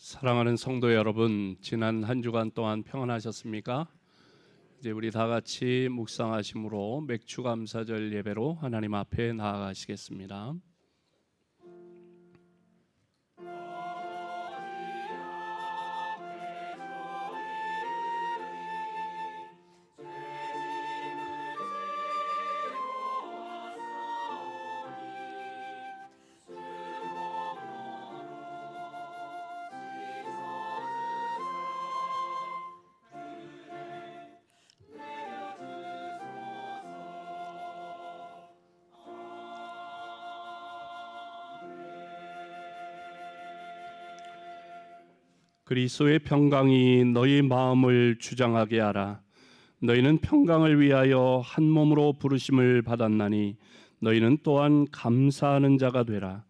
사랑하는 성도 여러분, 지난 한 주간 동안 평안하셨습니까? 이제 우리 다 같이 묵상하심으로 맥주감사절 예배로 하나님 앞에 나아가시겠습니다. 그리스도의 평강이 너희 마음을 주장하게 하라. 너희는 평강을 위하여 한 몸으로 부르심을 받았나니 너희는 또한 감사하는 자가 되라.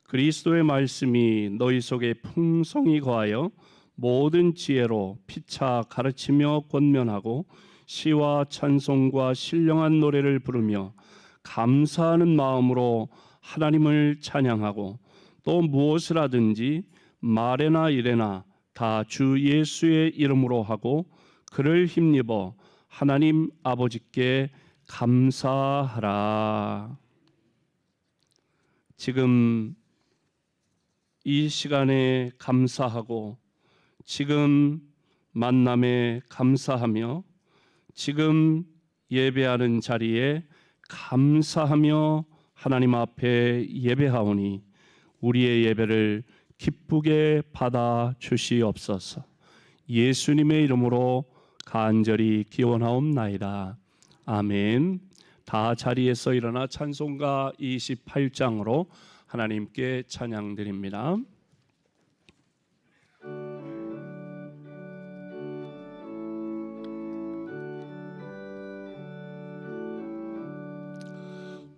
그리스도의 말씀이 너희 속에 풍성히 거하여 모든 지혜로 피차 가르치며 권면하고 시와 찬송과 신령한 노래를 부르며 감사하는 마음으로 하나님을 찬양하고 또 무엇을 하든지 말에나 일에나 다 주 예수의 이름으로 하고 그를 힘입어 하나님 아버지께 감사하라. 지금 이 시간에 감사하고 지금 만남에 감사하며 지금 예배하는 자리에 감사하며 하나님 앞에 예배하오니 우리의 예배를 기쁘게 받아 주시옵소서. 예수님의 이름으로 간절히 기원하옵나이다. 아멘. 다 자리에서 일어나 찬송가 28장으로 하나님께 찬양드립니다.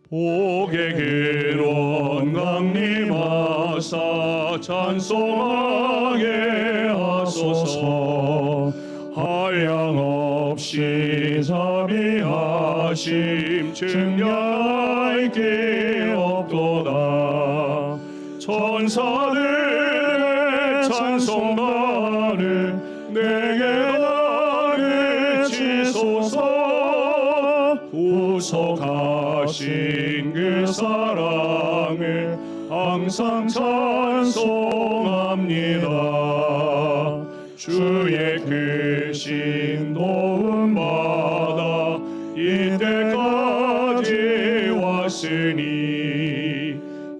복의 근원 강림하사 찬송하게 하소서. 한량없이 자비하심 증량할 게 없도다. 천사들의 찬송가를 내게 나르치소서. 구속하신 그 사랑을 항상 찬송합니다. 주의 크신 도움 받아 이때까지 왔으니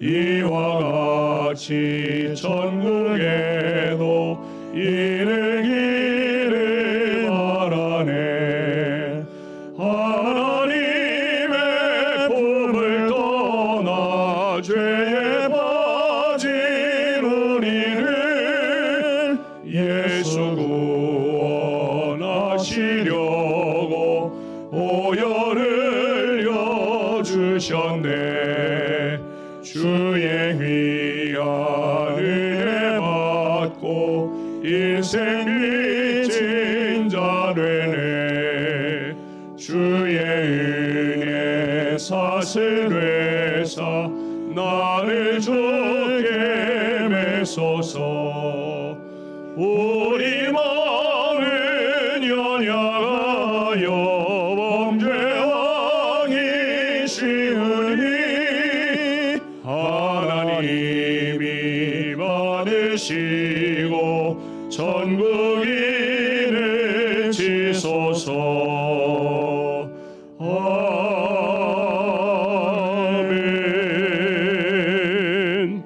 이와 같이 천국에도 이르기를 바라네. 하나님의 품을 떠나 죄에 빠진 우리를 예수 구원하시려고 오열을 여주셨네. 주의 귀한 은혜 받고 인생 빚진 자 되네. 주의 은혜 사슬회사 나를 주께 메소서. 우리 마음은 연약하여 범죄하기 쉬우니 하나님이 받으시고 천국 이르치소서. 아멘.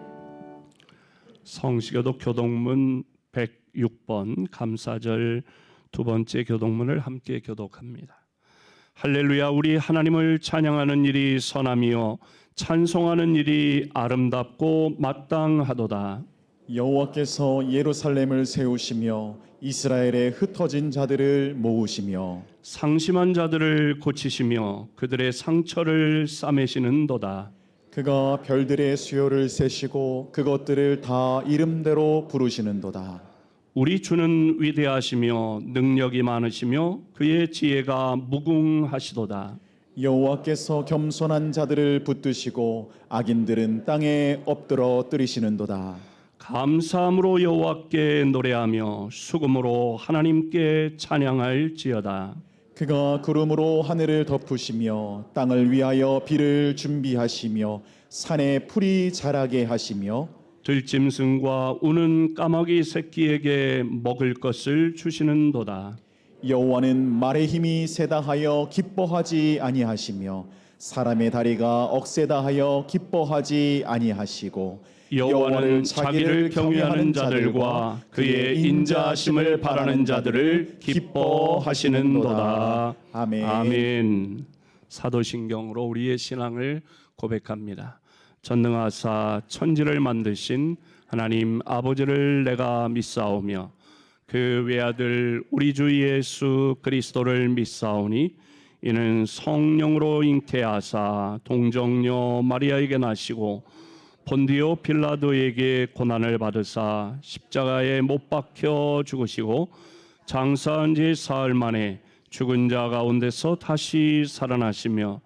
성시교독 교독문 106번 감사절 두 번째 교독문을 함께 교독합니다. 할렐루야. 우리 하나님을 찬양하는 일이 선함이요 찬송하는 일이 아름답고 마땅하도다. 여호와께서 예루살렘을 세우시며 이스라엘의 흩어진 자들을 모으시며 상심한 자들을 고치시며 그들의 상처를 싸매시는도다. 그가 별들의 수요를 세시고 그것들을 다 이름대로 부르시는도다. 우리 주는 위대하시며 능력이 많으시며 그의 지혜가 무궁하시도다. 여호와께서 겸손한 자들을 붙드시고 악인들은 땅에 엎드러 뜨리시는도다. 감사함으로 여호와께 노래하며 수금으로 하나님께 찬양할지어다. 그가 구름으로 하늘을 덮으시며 땅을 위하여 비를 준비하시며 산에 풀이 자라게 하시며 들짐승과 우는 까마귀 새끼에게 먹을 것을 주시는도다. 여호와는 말의 힘이 세다 하여 기뻐하지 아니하시며 사람의 다리가 억세다 하여 기뻐하지 아니하시고 여호와는 자기를 경외하는 자들과 그의 인자하심을 바라는 자들을 기뻐하시는도다. 아멘. 아멘. 사도신경으로 우리의 신앙을 고백합니다. 전능하사 천지를 만드신 하나님 아버지를 내가 믿사오며 그 외아들 우리 주 예수 그리스도를 믿사오니 이는 성령으로 잉태하사 동정녀 마리아에게 나시고 본디오 빌라도에게 고난을 받으사 십자가에 못 박혀 죽으시고 장사한 지 사흘 만에 죽은 자 가운데서 다시 살아나시며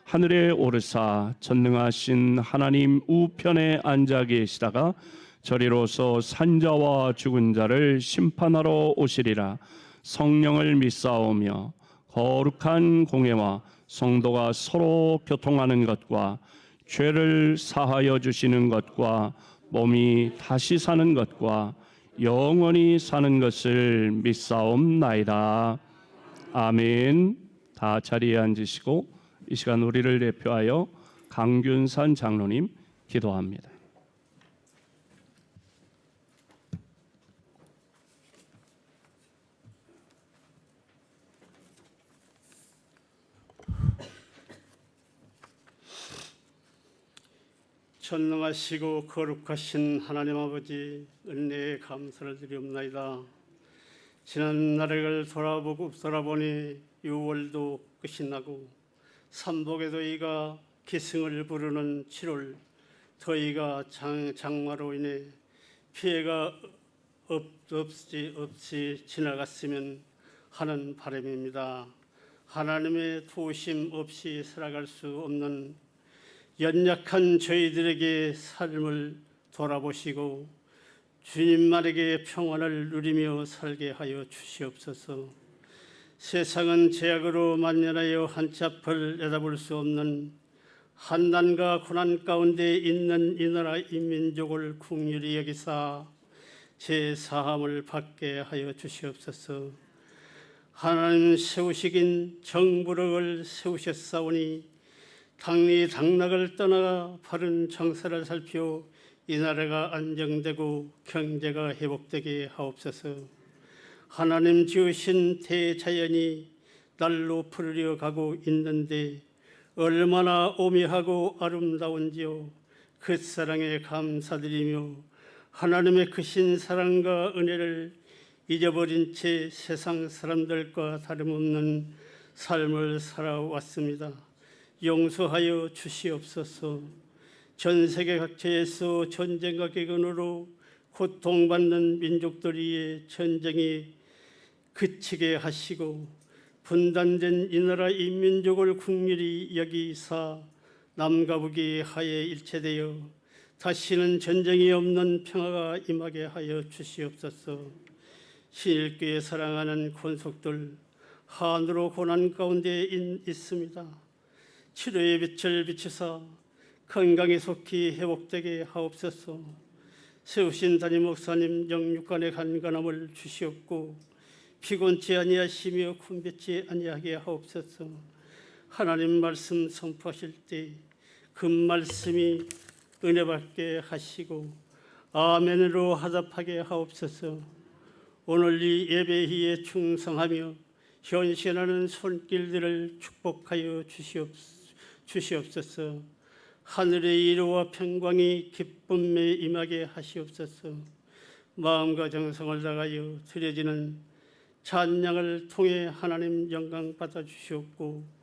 하늘에 오르사 전능하신 하나님 우편에 앉아 계시다가 저리로서 산자와 죽은 자를 심판하러 오시리라. 성령을 믿사오며 거룩한 공회와 성도가 서로 교통하는 것과 죄를 사하여 주시는 것과 몸이 다시 사는 것과 영원히 사는 것을 믿사옵나이다. 아멘. 다 자리에 앉으시고 이 시간 우리를 대표하여 강균산 장로님 기도합니다. 전능하시고 거룩하신 하나님 아버지, 은혜에 감사를 드리옵나이다. 지난 날을 돌아보니 6월도 끝이 나고 삼복에도 이가 기승을 부르는 7월, 더위가 장마로 인해 피해가 없이 지나갔으면 하는 바람입니다. 하나님의 도우심 없이 살아갈 수 없는 연약한 저희들에게 삶을 돌아보시고 주님만에게 평안을 누리며 살게 하여 주시옵소서. 세상은 죄악으로 만연하여 한치 앞을 내다볼 수 없는 한난과 고난 가운데 있는 이 나라 인민족을 긍휼히 여기사 제 사함을 받게 하여 주시옵소서. 하나님 세우시긴 정부력을 세우셨사오니 당리 당락을 떠나 바른 정사를 살펴 이 나라가 안정되고 경제가 회복되게 하옵소서. 하나님 지으신 대자연이 날로 푸르려 가고 있는데 얼마나 오묘하고 아름다운지요. 그 사랑에 감사드리며 하나님의 크신 사랑과 은혜를 잊어버린 채 세상 사람들과 다름없는 삶을 살아왔습니다. 용서하여 주시옵소서. 전 세계 각처에서 전쟁과 기근으로 고통받는 민족들 위에 전쟁이 그치게 하시고 분단된 이 나라 인민족을 긍휼히 여기사 남과 북이 하에 일체되어 다시는 전쟁이 없는 평화가 임하게 하여 주시옵소서. 신일교회 사랑하는 권속들 한으로 고난 가운데 있습니다. 치료의 빛을 비추사 건강에 속히 회복되게 하옵소서. 세우신 담임 목사님 영육간의 간간함을 주시옵고 피곤치 아니하시며 군뱉지 아니하게 하옵소서. 하나님 말씀 선포하실 때 그 말씀이 은혜받게 하시고 아멘으로 화답하게 하옵소서. 오늘 이 예배희에 충성하며 현신하는 손길들을 축복하여 주시옵소서. 하늘의 이루와 평강이 기쁨에 임하게 하시옵소서. 마음과 정성을 다하여 드려지는 찬양을 통해 하나님 영광 받아 주시옵고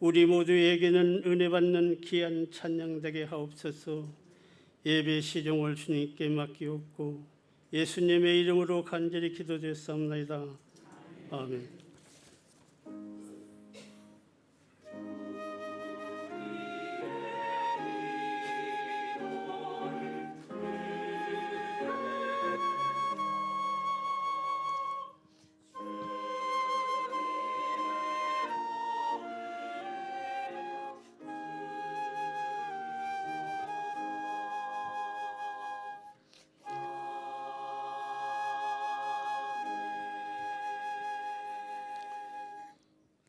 우리 모두에게는 은혜 받는 귀한 찬양 되게 하옵소서. 예배 시종을 주님께 맡기옵고 예수님의 이름으로 간절히 기도드렸사옵나이다. 아멘.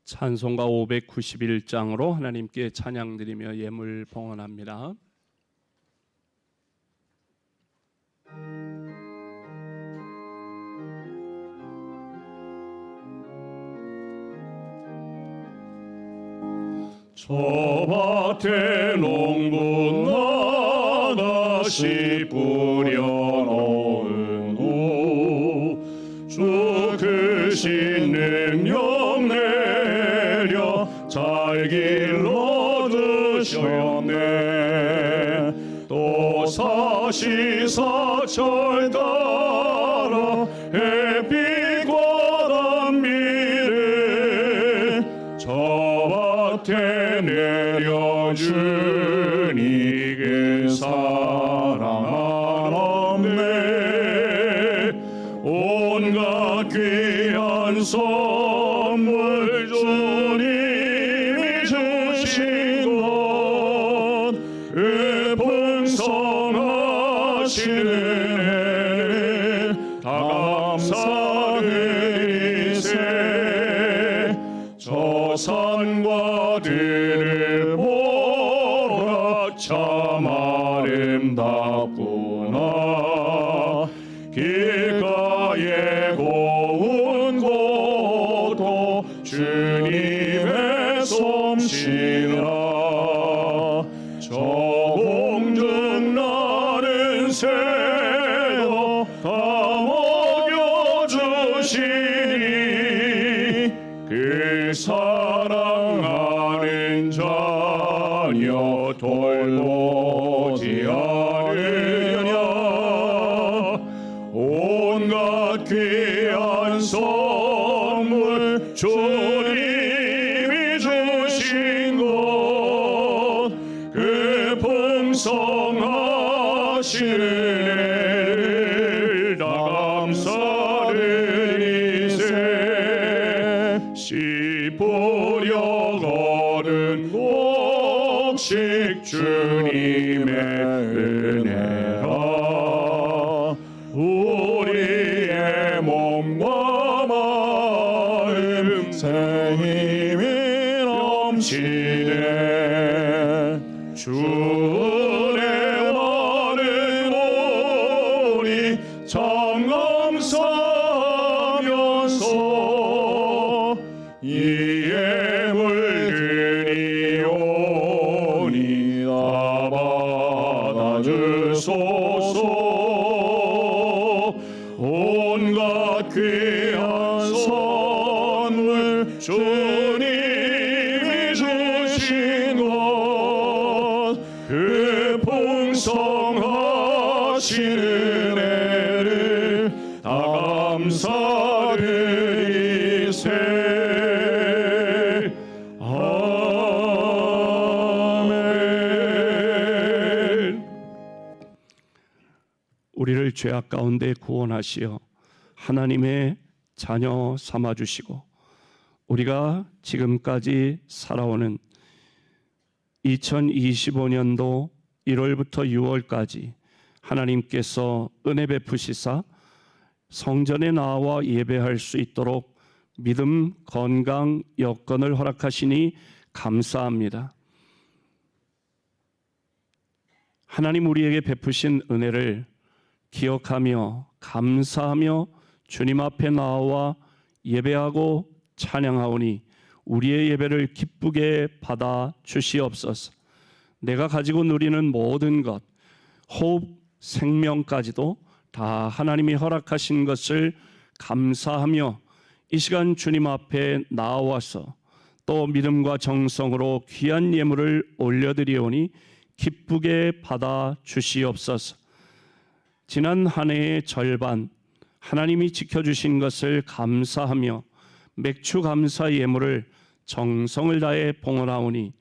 찬송가 591장으로 하나님께 찬양드리며 예물 봉헌합니다. 저 밭에 농부 나가시 뿌려놓은 주 크신 능력 내려 잘 길러주셨네. 또 사시사철 따라 햇빛과 단비를 저 밭에 내려주니 그 사랑 하나네. 온갖 귀한 선물 주님이 주신 것 그 풍성하신 은혜를 다 감사드리세. 저 산과 들을 보라 참 아름답구나. 길가에 고운 곳도 주님의 솜씨라. 저 공중 나는 새도 다 먹여주시니 그 사랑하는 자녀 돌보지 않으냐. 온갖 귀한 선물 주님이 주신 것 그 풍성하신 은혜를 다 감사드리세. 씨 뿌려 거른 곡식 주님의 은혜라. 우리의 몸과 마음 새 힘이 넘치네. 주 은혜와는 우리 참 감사하면서 이 예물 드리오니 다 받아주소서. 온갖 귀한 선물 주님이 주신 것 그 풍성하신 은혜를 다 감사드리세. 아멘. 우리를 죄악 가운데 구원하시어 하나님의 자녀 삼아주시고 우리가 지금까지 살아오는 2025년도 1월부터 6월까지 하나님께서 은혜 베푸시사 성전에 나와 예배할 수 있도록 믿음, 건강, 여건을 허락하시니 감사합니다. 하나님 우리에게 베푸신 은혜를 기억하며 감사하며 주님 앞에 나와 예배하고 찬양하오니 우리의 예배를 기쁘게 받아 주시옵소서. 내가 가지고 누리는 모든 것, 호흡, 생명까지도 다 하나님이 허락하신 것을 감사하며 이 시간 주님 앞에 나와서 또 믿음과 정성으로 귀한 예물을 올려드리오니 기쁘게 받아 주시옵소서. 지난 한 해의 절반 하나님이 지켜주신 것을 감사하며 맥주 감사 예물을 정성을 다해 봉헌하오니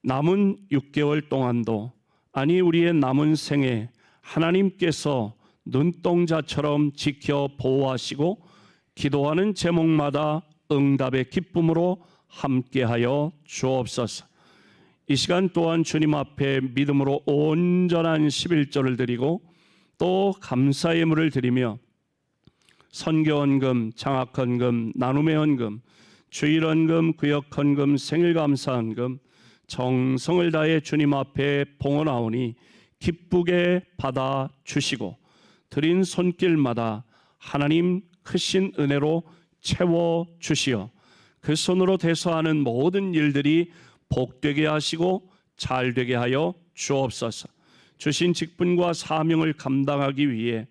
남은 6개월 동안도 아니 우리의 남은 생에 하나님께서 눈동자처럼 지켜 보호하시고 기도하는 제목마다 응답의 기쁨으로 함께하여 주옵소서. 이 시간 또한 주님 앞에 믿음으로 온전한 11조를 드리고 또 감사 예물을 드리며 선교헌금, 장학헌금, 나눔의 헌금, 주일헌금, 구역헌금, 생일감사헌금 정성을 다해 주님 앞에 봉헌하오니 기쁘게 받아 주시고 드린 손길마다 하나님 크신 은혜로 채워 주시어 그 손으로 대서하는 모든 일들이 복되게 하시고 잘되게 하여 주옵소서. 주신 직분과 사명을 감당하기 위해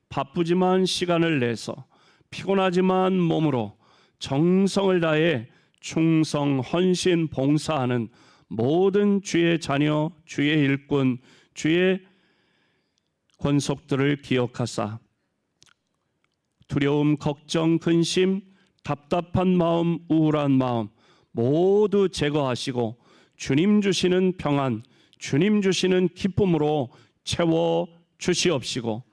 바쁘지만 시간을 내서 피곤하지만 몸으로 정성을 다해 충성, 헌신, 봉사하는 모든 주의 자녀, 주의 일꾼, 주의 권속들을 기억하사 두려움, 걱정, 근심, 답답한 마음, 우울한 마음 모두 제거하시고 주님 주시는 평안, 주님 주시는 기쁨으로 채워 주시옵시고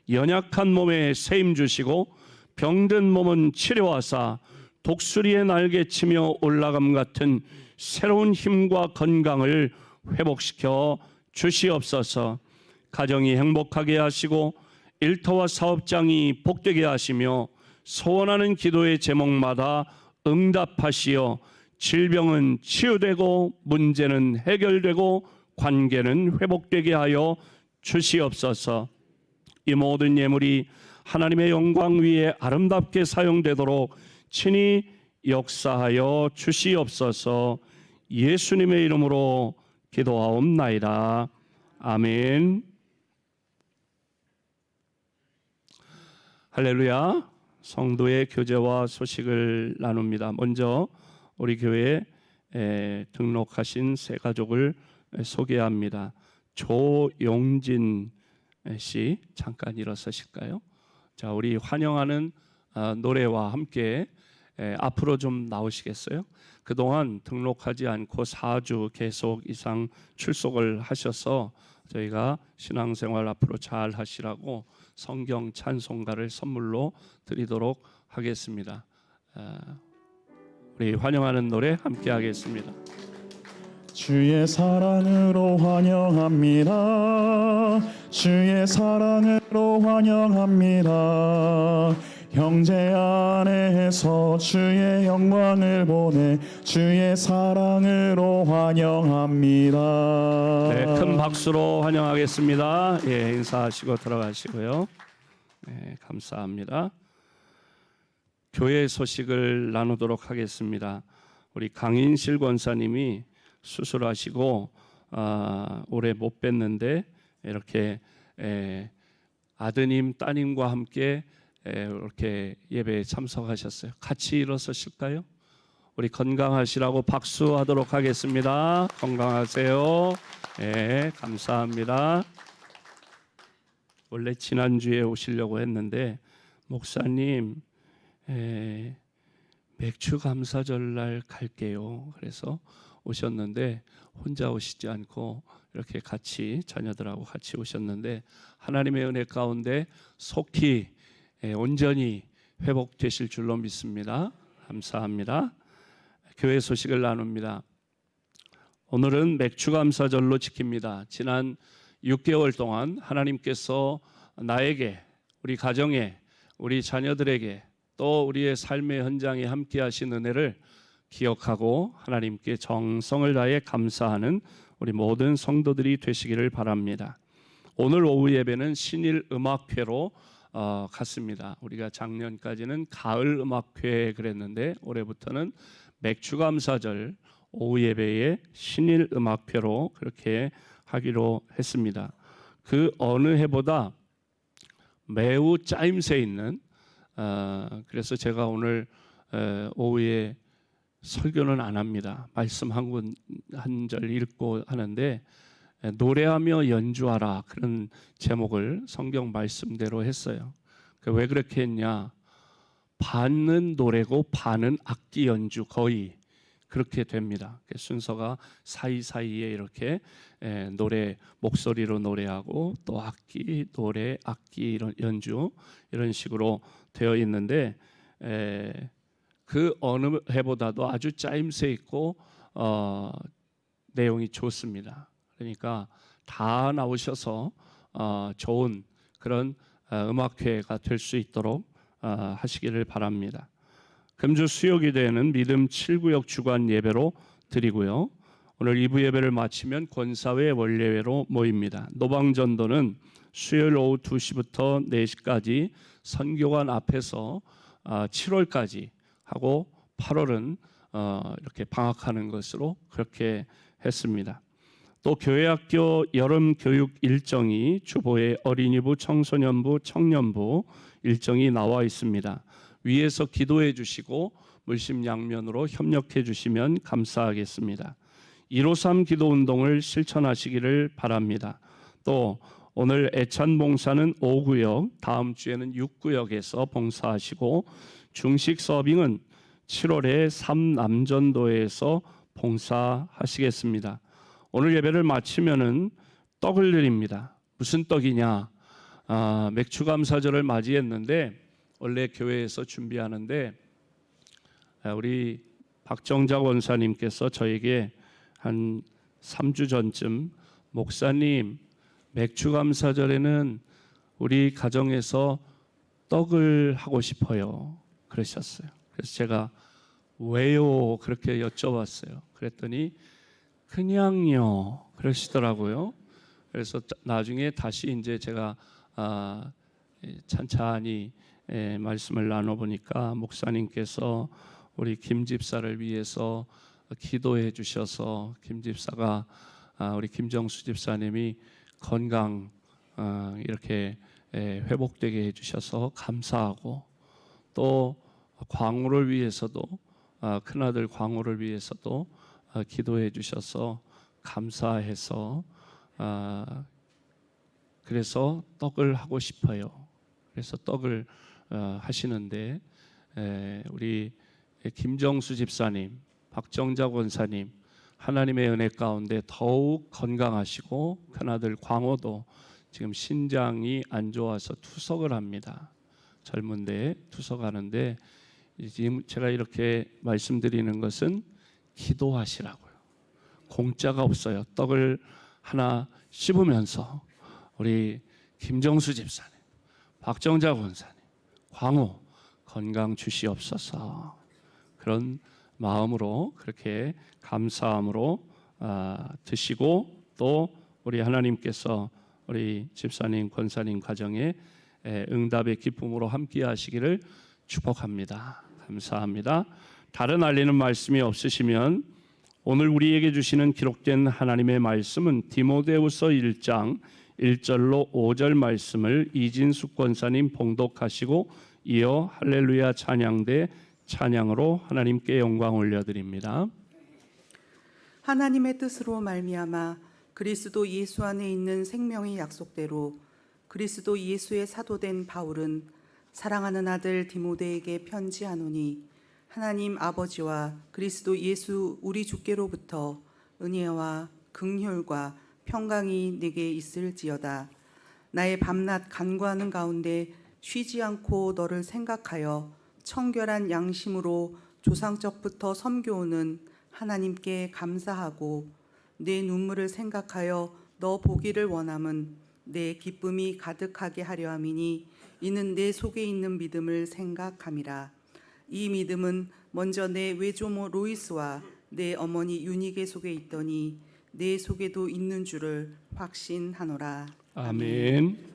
연약한 몸에 세임 주시고 병든 몸은 치료하사 독수리의 날개 치며 올라감 같은 새로운 힘과 건강을 회복시켜 주시옵소서. 가정이 행복하게 하시고 일터와 사업장이 복되게 하시며 소원하는 기도의 제목마다 응답하시어 질병은 치유되고 문제는 해결되고 관계는 회복되게 하여 주시옵소서. 이 모든 예물이 하나님의 영광 위에 아름답게 사용되도록 친히 역사하여 주시옵소서. 예수님의 이름으로 기도하옵나이다. 아멘. 할렐루야. 성도의 교제와 소식을 나눕니다. 먼저 우리 교회에 등록하신 새 가족을 소개합니다. 조용진 씨 잠깐 일어서실까요? 자, 우리 환영하는 노래와 함께 앞으로 좀 나오시겠어요? 그동안 등록하지 않고 4주 계속 이상 출석을 하셔서 저희가 신앙생활 앞으로 잘 하시라고 성경 찬송가를 선물로 드리도록 하겠습니다. 우리 환영하는 노래 함께 하겠습니다. 주의 사랑으로 환영합니다. 주의 사랑으로 환영합니다. 형제 안에서 주의 영광을 보내 주의 사랑으로 환영합니다. 네, 큰 박수로 환영하겠습니다. 예, 인사하시고 들어가시고요. 네, 감사합니다. 교회 소식을 나누도록 하겠습니다. 우리 강인실 권사님이 수술하시고 올해 못 뵀는데 이렇게 아드님, 따님과 함께 이렇게 예배에 참석하셨어요. 같이 일어서실까요? 우리 건강하시라고 박수하도록 하겠습니다. 건강하세요. 네, 감사합니다. 원래 지난주에 오시려고 했는데 목사님 맥주 감사절날 갈게요. 그래서 오셨는데 혼자 오시지 않고 이렇게 같이 자녀들하고 같이 오셨는데 하나님의 은혜 가운데 속히 온전히 회복되실 줄로 믿습니다. 감사합니다. 교회 소식을 나눕니다. 오늘은 맥주감사절로 지킵니다. 지난 6개월 동안 하나님께서 나에게, 우리 가정에, 우리 자녀들에게 또 우리의 삶의 현장에 함께 하신 은혜를 기억하고 하나님께 정성을 다해 감사하는 우리 모든 성도들이 되시기를 바랍니다. 오늘 오후 예배는 신일 음악회로 갔습니다. 우리가 작년까지는 가을 음악회 그랬는데 올해부터는 맥주감사절 오후 예배에 신일 음악회로 그렇게 하기로 했습니다. 그 어느 해보다 매우 짜임새 있는 그래서 제가 오늘 오후에 설교는 안 합니다. 말씀 한 절 읽고 하는데 노래하며 연주하라 그런 제목을 성경 말씀대로 했어요. 왜 그렇게 했냐? 반은 노래고 반은 악기 연주 거의 그렇게 됩니다. 순서가 사이사이에 이렇게 노래 목소리로 노래하고 또 악기 노래 악기 이런 연주 이런 식으로 되어 있는데 그 어느 해보다도 아주 짜임새 있고 내용이 좋습니다. 그러니까 다 나오셔서 좋은 그런 음악회가 될 수 있도록 하시기를 바랍니다. 금주 수요기도에는 믿음 7구역 주간 예배로 드리고요. 오늘 2부 예배를 마치면 권사회 원례회로 모입니다. 노방전도는 수요일 오후 2시부터 4시까지 선교관 앞에서 7월까지 하고 8월은 이렇게 방학하는 것으로 그렇게 했습니다. 또 교회학교 여름 교육 일정이 주보에 어린이부, 청소년부, 청년부 일정이 나와 있습니다. 위에서 기도해 주시고 물심양면으로 협력해 주시면 감사하겠습니다. 153 기도운동을 실천하시기를 바랍니다. 또 오늘 애찬 봉사는 5구역, 다음 주에는 6구역에서 봉사하시고 중식 서빙은 7월에 3남전도에서 봉사하시겠습니다. 오늘 예배를 마치면은 떡을 드립니다. 무슨 떡이냐? 맥주 감사절을 맞이했는데 원래 교회에서 준비하는데 우리 박정자 원사님께서 저에게 한 3주 전쯤 목사님 맥주 감사절에는 우리 가정에서 떡을 하고 싶어요 그러셨어요. 그래서 제가 왜요 그렇게 여쭤봤어요. 그랬더니 그냥요 그러시더라고요. 그래서 나중에 다시 이제 제가 찬찬히 말씀을 나눠보니까 목사님께서 우리 김 집사를 위해서 기도해 주셔서 김 집사가 우리 김정수 집사님이 건강 이렇게 회복되게 해주셔서 감사하고 또 광우를 위해서도 큰아들 광우를 위해서도 기도해 주셔서 감사해서 그래서 떡을 하고 싶어요. 그래서 떡을 하시는데 우리 김정수 집사님, 박정자 권사님 하나님의 은혜 가운데 더욱 건강하시고 큰아들 광호도 지금 신장이 안 좋아서 투석을 합니다. 젊은데 투석하는데 지금 제가 이렇게 말씀드리는 것은 기도하시라고요. 공짜가 없어요. 떡을 하나 씹으면서 우리 김정수 집사님, 박정자 권사님, 광호 건강 주시옵소서. 그런 마음으로 그렇게 감사함으로 드시고 또 우리 하나님께서 우리 집사님, 권사님 가정에 응답의 기쁨으로 함께 하시기를 축복합니다. 감사합니다. 다른 알리는 말씀이 없으시면 오늘 우리에게 주시는 기록된 하나님의 말씀은 디모데후서 1장 1절로 5절 말씀을 이진숙 권사님 봉독하시고 이어 할렐루야 찬양대 찬양으로 하나님께 영광 올려드립니다. 하나님의 뜻으로 말미암아 그리스도 예수 안에 있는 생명의 약속대로 그리스도 예수의 사도된 바울은 사랑하는 아들 디모데에게 편지하노니 하나님 아버지와 그리스도 예수 우리 주께로부터 은혜와 긍휼과 평강이 네게 있을지어다. 나의 밤낮 간구하는 가운데 쉬지 않고 너를 생각하여 청결한 양심으로 조상적부터 섬겨오는 하나님께 감사하고 내 눈물을 생각하여 너 보기를 원함은 내 기쁨이 가득하게 하려 함이니 이는 내 속에 있는 믿음을 생각함이라. 이 믿음은 먼저 내 외조모 로이스와 내 어머니 유니게 속에 있더니 내 속에도 있는 줄을 확신하노라. 아멘.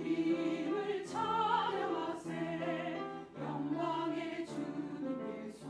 주님을 찬양하세 영광의 주님 예수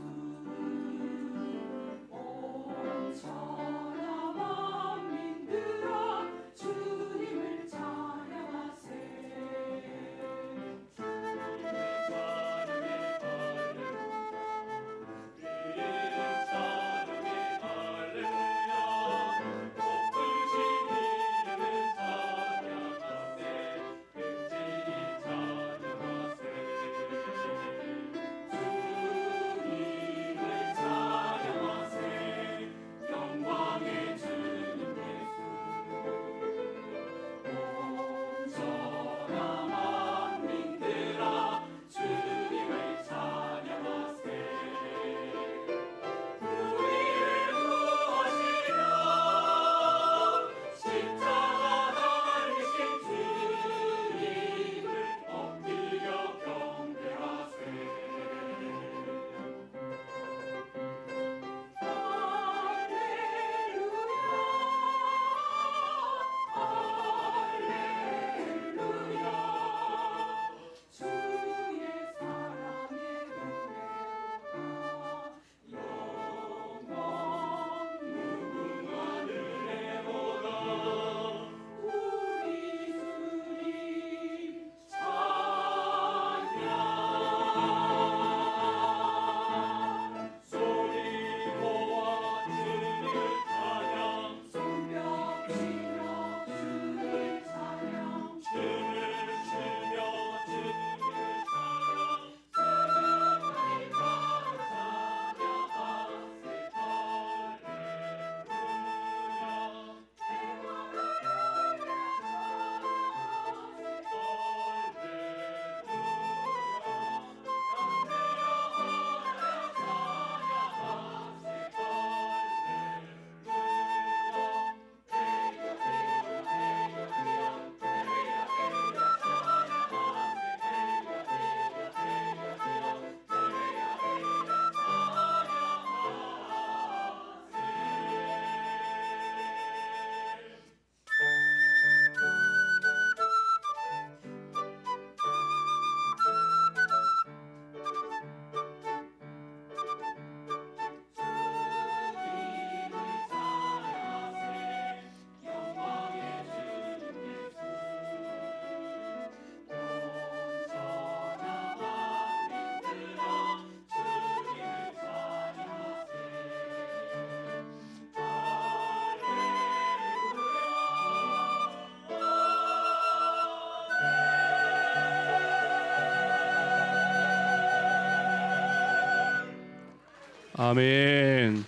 아멘.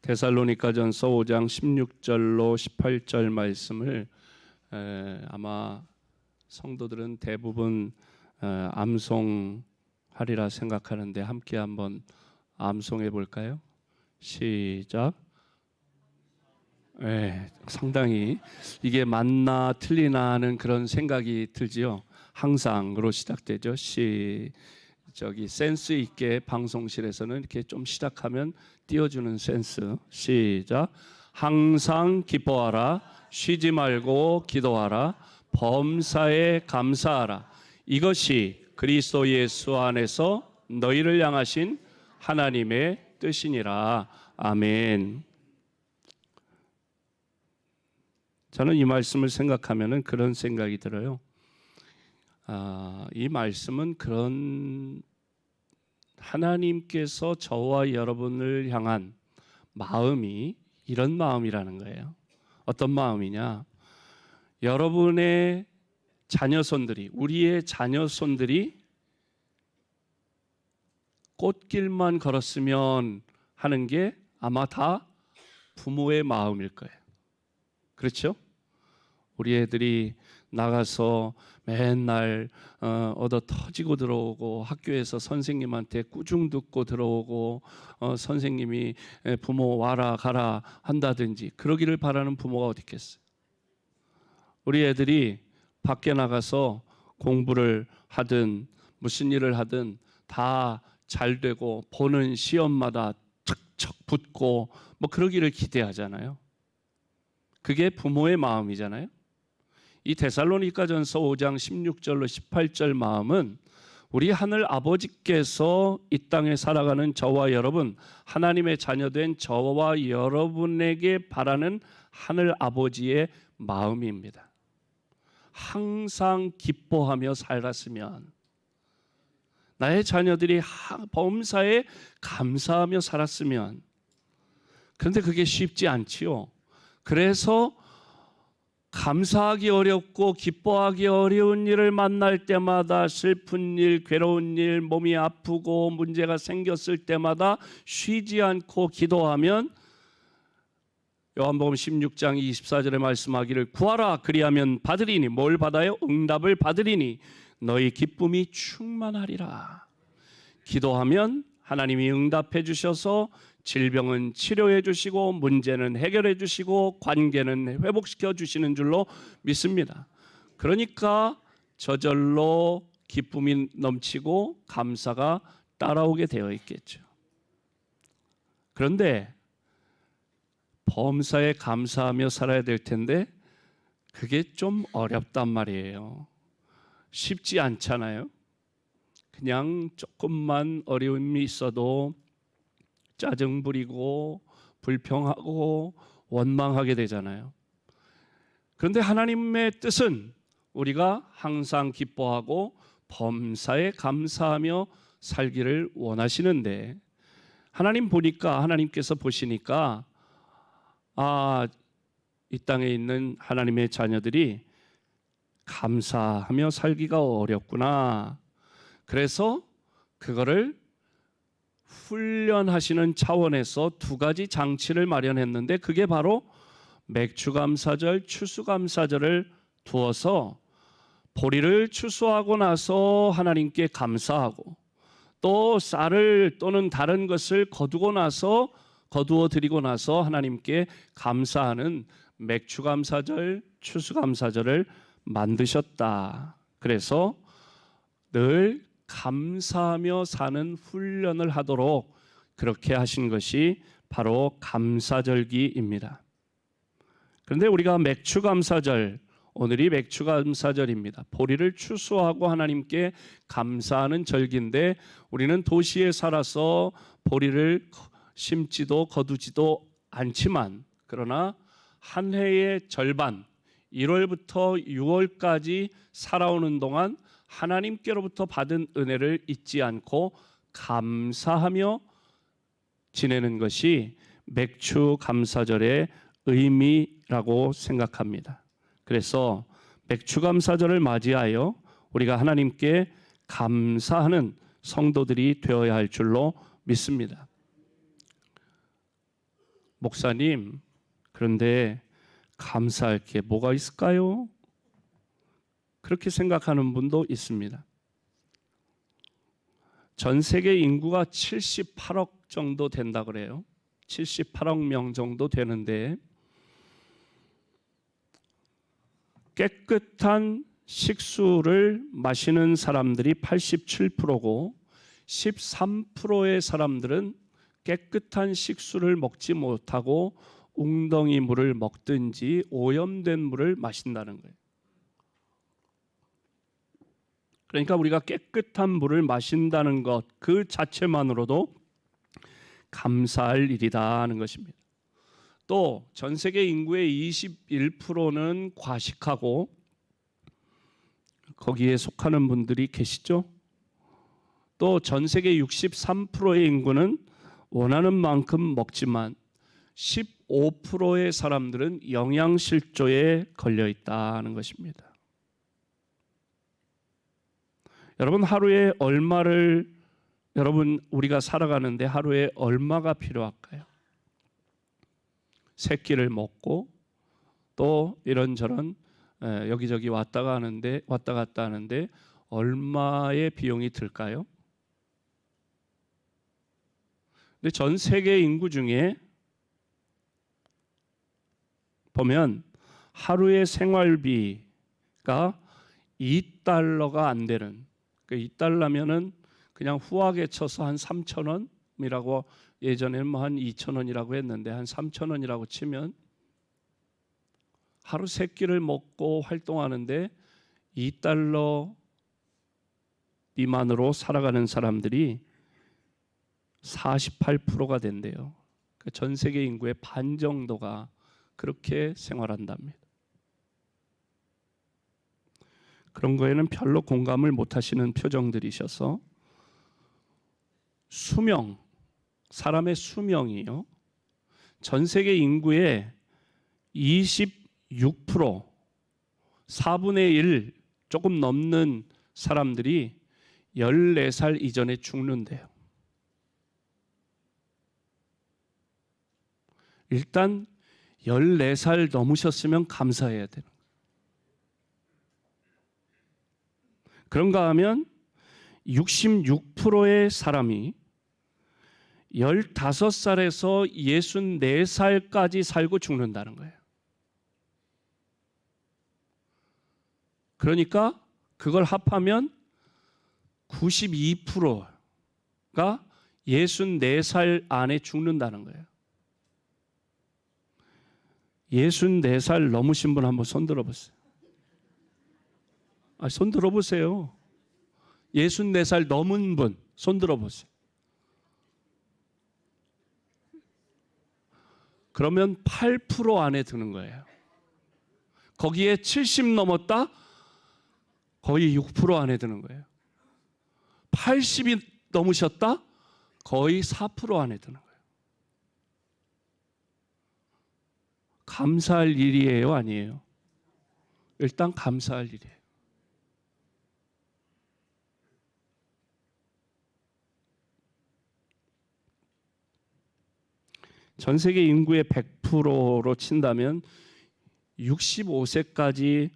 데살로니가전서 5장 16절로 18절 말씀을 아마 성도들은 대부분 암송하리라 생각하는데 함께 한번 암송해 볼까요? 시작. 상당히 이게 맞나 틀리나 하는 그런 생각이 들지요. 항상으로 시작되죠. 저기 센스 있게 방송실에서는 이렇게 좀 시작하면 띄워주는 센스. 시작. 항상 기뻐하라, 쉬지 말고 기도하라, 범사에 감사하라. 이것이 그리스도 예수 안에서 너희를 향하신 하나님의 뜻이니라. 아멘. 저는 이 말씀을 생각하면은 그런 생각이 들어요. 이 말씀은 그런 하나님께서 저와 여러분을 향한 마음이 이런 마음이라는 거예요. 어떤 마음이냐? 여러분의 자녀손들이, 우리의 자녀손들이 꽃길만 걸었으면 하는 게 아마 다 부모의 마음일 거예요. 그렇죠? 우리 애들이 나가서 맨날 얻어 터지고 들어오고 학교에서 선생님한테 꾸중 듣고 들어오고 선생님이 부모 와라 가라 한다든지 그러기를 바라는 부모가 어디 있겠어요? 우리 애들이 밖에 나가서 공부를 하든 무슨 일을 하든 다 잘 되고 보는 시험마다 척척 붙고 뭐 그러기를 기대하잖아요. 그게 부모의 마음이잖아요. 이 데살로니가전서 5장 16절로 18절 마음은 우리 하늘 아버지께서 이 땅에 살아가는 저와 여러분, 하나님의 자녀된 저와 여러분에게 바라는 하늘 아버지의 마음입니다. 항상 기뻐하며 살았으면, 나의 자녀들이 범사에 감사하며 살았으면. 그런데 그게 쉽지 않지요. 그래서 감사하기 어렵고 기뻐하기 어려운 일을 만날 때마다, 슬픈 일, 괴로운 일, 몸이 아프고 문제가 생겼을 때마다 쉬지 않고 기도하면 요한복음 16장 24절에 말씀하기를 구하라 그리하면 받으리니, 뭘 받아요? 응답을 받으리니 너희 기쁨이 충만하리라. 기도하면 하나님이 응답해 주셔서 질병은 치료해 주시고 문제는 해결해 주시고 관계는 회복시켜 주시는 줄로 믿습니다. 그러니까 저절로 기쁨이 넘치고 감사가 따라오게 되어 있겠죠. 그런데 범사에 감사하며 살아야 될 텐데 그게 좀 어렵단 말이에요. 쉽지 않잖아요. 그냥 조금만 어려움이 있어도 짜증 부리고 불평하고 원망하게 되잖아요. 그런데 하나님의 뜻은 우리가 항상 기뻐하고 범사에 감사하며 살기를 원하시는데, 하나님 보니까, 하나님께서 보시니까 이 땅에 있는 하나님의 자녀들이 감사하며 살기가 어렵구나. 그래서 그거를 훈련하시는 차원에서 두 가지 장치를 마련했는데, 그게 바로 맥추감사절, 추수감사절을 두어서 보리를 추수하고 나서 하나님께 감사하고, 또 쌀을 또는 다른 것을 거두어 드리고 나서 하나님께 감사하는 맥추감사절, 추수감사절을 만드셨다. 그래서 늘 감사하며 사는 훈련을 하도록 그렇게 하신 것이 바로 감사절기입니다. 그런데 우리가 맥추감사절, 오늘이 맥추감사절입니다. 보리를 추수하고 하나님께 감사하는 절기인데, 우리는 도시에 살아서 보리를 심지도 거두지도 않지만, 그러나 한 해의 절반, 1월부터 6월까지 살아오는 동안 하나님께로부터 받은 은혜를 잊지 않고 감사하며 지내는 것이 맥추감사절의 의미라고 생각합니다. 그래서 맥추감사절을 맞이하여 우리가 하나님께 감사하는 성도들이 되어야 할 줄로 믿습니다. 목사님, 그런데 감사할 게 뭐가 있을까요? 그렇게 생각하는 분도 있습니다. 전 세계 인구가 78억 정도 된다 그래요. 78억 명 정도 되는데 깨끗한 식수를 마시는 사람들이 87%고 13%의 사람들은 깨끗한 식수를 먹지 못하고 웅덩이 물을 먹든지 오염된 물을 마신다는 거예요. 그러니까 우리가 깨끗한 물을 마신다는 것 그 자체만으로도 감사할 일이다 하는 것입니다. 또 전 세계 인구의 21%는 과식하고 거기에 속하는 분들이 계시죠. 또 전 세계 63%의 인구는 원하는 만큼 먹지만 15%의 사람들은 영양실조에 걸려 있다는 것입니다. 여러분, 하루에 우리가 살아가는데 하루에 얼마가 필요할까요? 세 끼를 먹고 또 이런저런 여기저기 왔다 갔다 하는데 얼마의 비용이 들까요? 근데 전 세계 인구 중에 보면 하루의 생활비가 2달러가 안 되는, 그러니까 2달러면은 그냥 후하게 쳐서 한 3,000원이라고, 예전에는 뭐 한 2,000원이라고 했는데 한 3,000원이라고 치면 하루 세 끼를 먹고 활동하는데 2달러 미만으로 살아가는 사람들이 48%가 된대요. 그러니까 전 세계 인구의 반 정도가 그렇게 생활한답니다. 그런 거에는 별로 공감을 못 하시는 표정들이셔서 사람의 수명이요. 전 세계 인구의 26%, 4분의 1 조금 넘는 사람들이 14살 이전에 죽는데요. 일단 14살 넘으셨으면 감사해야 되는 거예요. 그런가 하면 66%의 사람이 15살에서 64살까지 살고 죽는다는 거예요. 그러니까 그걸 합하면 92%가 64살 안에 죽는다는 거예요. 64살 넘으신 분 한번 손 들어보세요. 손 들어보세요. 64살 넘은 분 손 들어보세요. 그러면 8% 안에 드는 거예요. 거기에 70 넘었다? 거의 6% 안에 드는 거예요. 80이 넘으셨다? 거의 4% 안에 드는 거예요. 감사할 일이에요, 아니에요? 일단 감사할 일이에요. 전 세계 인구의 100%로 친다면 65세까지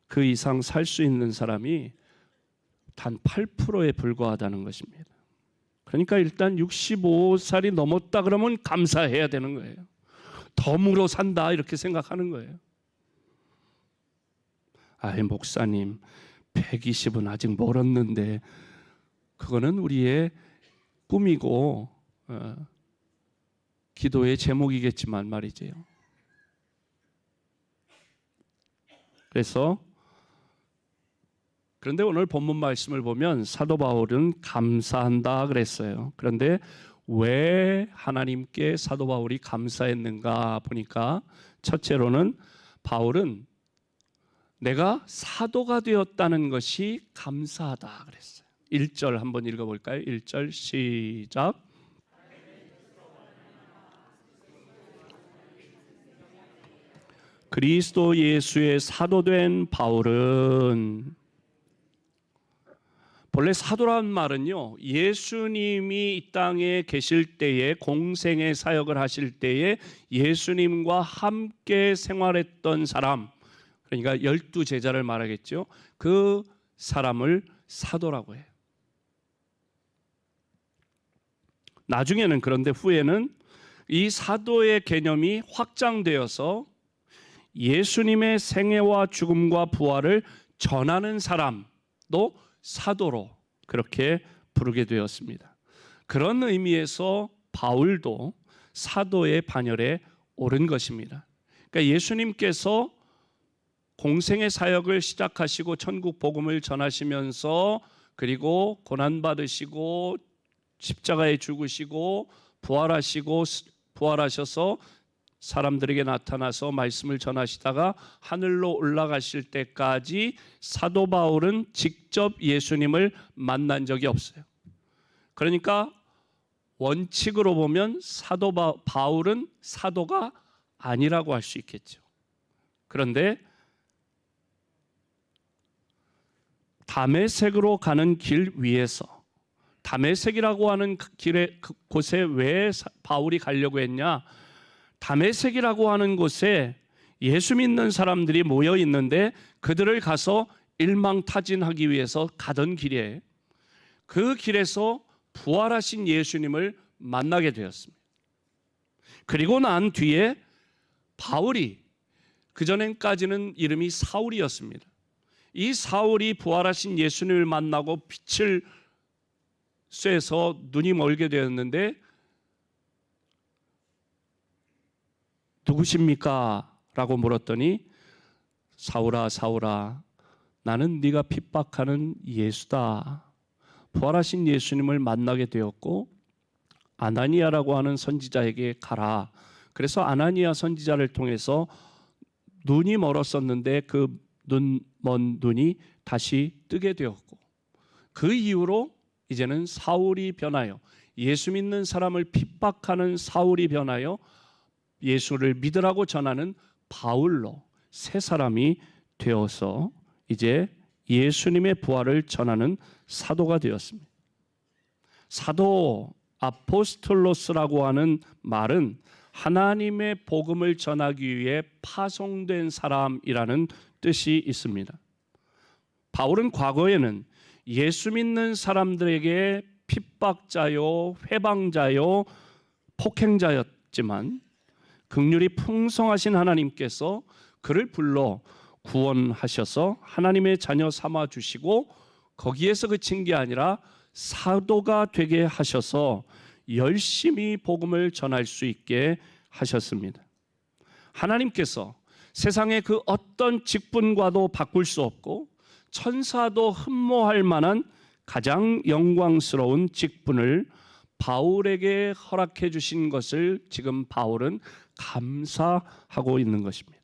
그 이상 살 수 있는 사람이 단 8%에 불과하다는 것입니다. 그러니까 일단 65살이 넘었다 그러면 감사해야 되는 거예요. 덤으로 산다 이렇게 생각하는 거예요. 목사님 120은 아직 멀었는데 그거는 우리의 꿈이고 기도의 제목이겠지만 말이죠. 그런데 오늘 본문 말씀을 보면 사도 바울은 감사한다 그랬어요. 그런데 왜 하나님께 사도 바울이 감사했는가 보니까 첫째로는 바울은 내가 사도가 되었다는 것이 감사하다 그랬어요. 1절 한번 읽어볼까요? 1절 시작. 그리스도 예수의 사도된 바울은 본래 사도란 말은요, 예수님이 이 땅에 계실 때에 공생의 사역을 하실 때에 예수님과 함께 생활했던 사람, 그러니까 12제자를 말하겠죠. 그 사람을 사도라고 해요. 나중에는, 그런데 후에는 이 사도의 개념이 확장되어서 예수님의 생애와 죽음과 부활을 전하는 사람도 사도로 그렇게 부르게 되었습니다. 그런 의미에서 바울도 사도의 반열에 오른 것입니다. 그러니까 예수님께서 공생의 사역을 시작하시고 천국 복음을 전하시면서, 그리고 고난 받으시고 십자가에 죽으시고 부활하셔서 사람들에게 나타나서 말씀을 전하시다가 하늘로 올라가실 때까지 사도 바울은 직접 예수님을 만난 적이 없어요. 그러니까 원칙으로 보면 사도 바울은 사도가 아니라고 할 수 있겠죠. 그런데 다메섹으로 가는 길 위에서, 다메섹이라고 하는 곳에 왜 바울이 가려고 했냐? 다메섹이라고 하는 곳에 예수 믿는 사람들이 모여 있는데 그들을 가서 일망타진하기 위해서 가던 길에, 그 길에서 부활하신 예수님을 만나게 되었습니다. 그리고 난 뒤에 바울이, 그전까지는 이름이 사울이었습니다. 이 사울이 부활하신 예수님을 만나고 빛을 쐬서 눈이 멀게 되었는데, 누구십니까? 라고 물었더니, 사울아 사울아, 나는 네가 핍박하는 예수다. 부활하신 예수님을 만나게 되었고 아나니아라고 하는 선지자에게 가라. 그래서 아나니아 선지자를 통해서 눈이 멀었었는데 그 먼 눈이 다시 뜨게 되었고, 그 이후로 이제는 사울이 변하여, 예수 믿는 사람을 핍박하는 사울이 변하여 예수를 믿으라고 전하는 바울로 새 사람이 되어서 이제 예수님의 부활을 전하는 사도가 되었습니다. 사도, 아포스톨로스라고 하는 말은 하나님의 복음을 전하기 위해 파송된 사람이라는 뜻이 있습니다. 바울은 과거에는 예수 믿는 사람들에게 핍박자요, 회방자요, 폭행자였지만 긍휼이 풍성하신 하나님께서 그를 불러 구원하셔서 하나님의 자녀 삼아 주시고, 거기에서 그친 게 아니라 사도가 되게 하셔서 열심히 복음을 전할 수 있게 하셨습니다. 하나님께서 세상의 그 어떤 직분과도 바꿀 수 없고 천사도 흠모할 만한 가장 영광스러운 직분을 바울에게 허락해 주신 것을 지금 바울은 감사하고 있는 것입니다.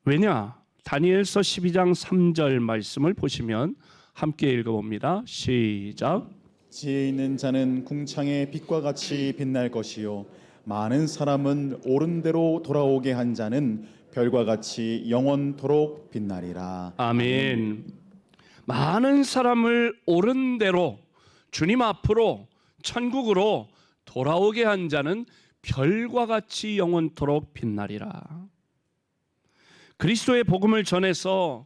왜냐? 다니엘서 12장 3절 말씀을 보시면 함께 읽어봅니다. 시작. 지혜 있는 자는 궁창의 빛과 같이 빛날 것이요, 많은 사람은 옳은 대로 돌아오게 한 자는 별과 같이 영원토록 빛나리라. 아멘. 많은 사람을 옳은 대로 주님 앞으로 천국으로 돌아오게 한 자는 별과 같이 영원토록 빛나리라. 그리스도의 복음을 전해서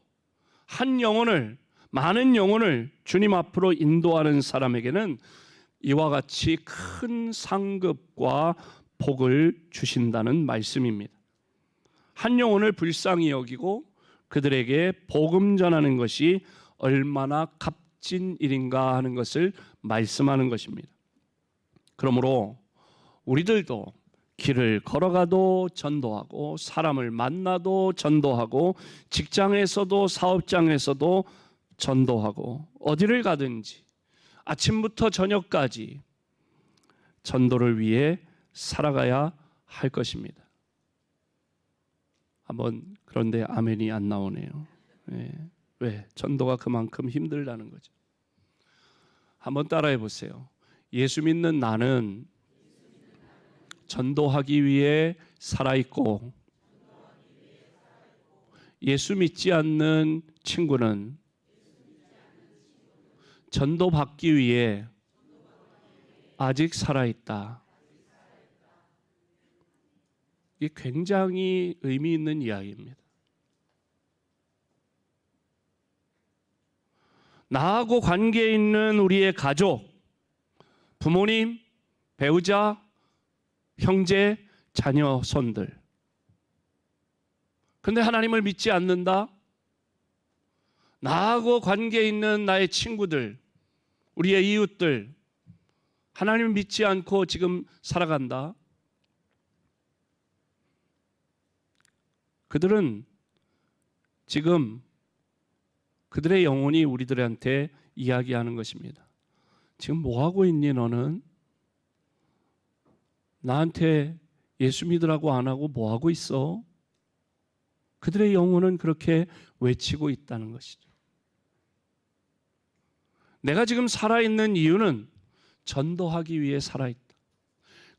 한 영혼을, 많은 영혼을 주님 앞으로 인도하는 사람에게는 이와 같이 큰 상급과 복을 주신다는 말씀입니다. 한 영혼을 불쌍히 여기고 그들에게 복음 전하는 것이 얼마나 값진 일인가 하는 것을 말씀하는 것입니다. 그러므로 우리들도 길을 걸어가도 전도하고, 사람을 만나도 전도하고, 직장에서도 사업장에서도 전도하고, 어디를 가든지 아침부터 저녁까지 전도를 위해 살아가야 할 것입니다. 한번, 그런데 아멘이 안 나오네요. 왜? 전도가 그만큼 힘들다는 거죠. 한번 따라해 보세요. 예수 믿는 나는 전도하기 위해 살아있고, 예수 믿지 않는 친구는 전도받기 위해 아직 살아있다. 이게 굉장히 의미 있는 이야기입니다. 나하고 관계 있는 우리의 가족, 부모님, 배우자, 형제, 자녀, 손들. 근데 하나님을 믿지 않는다? 나하고 관계 있는 나의 친구들, 우리의 이웃들, 하나님을 믿지 않고 지금 살아간다? 그들은 지금 그들의 영혼이 우리들한테 이야기하는 것입니다. 지금 뭐 하고 있니 너는? 나한테 예수 믿으라고 안 하고 뭐 하고 있어? 그들의 영혼은 그렇게 외치고 있다는 것이죠. 내가 지금 살아있는 이유는 전도하기 위해 살아있다.